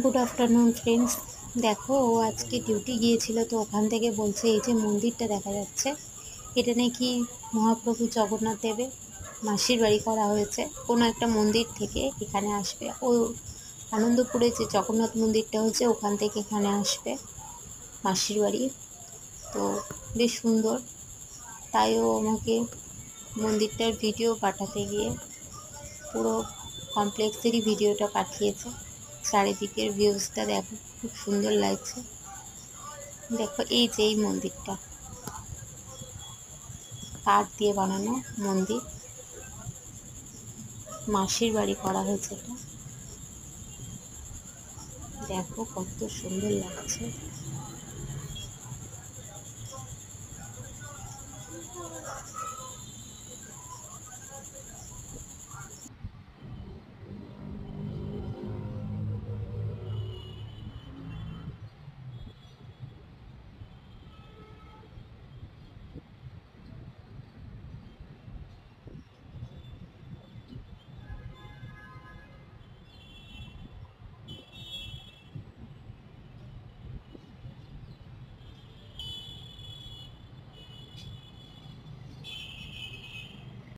Good afternoon friends. দেখো, ও আজকে duty গিয়েছিল, তো ওখান থেকে বলছে এই যে মন্দিরটা দেখা যাচ্ছে, এটা নাকি মহাপ্রভু জগন্নাথ দেবের মাসির বাড়ি করা হয়েছে। কোনো একটা মন্দির থেকে এখানে আসবে ও। আনন্দপুরে যে জগন্নাথ মন্দিরটা হচ্ছে ওখান থেকে এখানে আসবে মাসির বাড়ি। তো বেশ সুন্দর। তাই ও আমাকে মন্দিরটার ভিডিও পাঠাতে গিয়ে পুরো কমপ্লেক্সেরই ভিডিওটা পাঠিয়েছে। চারিদিকের ভিউজটা দেখো, খুব সুন্দর লাগছে। দেখো, এই যে এই মন্দিরটা কাঠ দিয়ে বানানো মন্দির, মাসির বাড়ি করা হয়েছে এটা। দেখো কত সুন্দর লাগছে।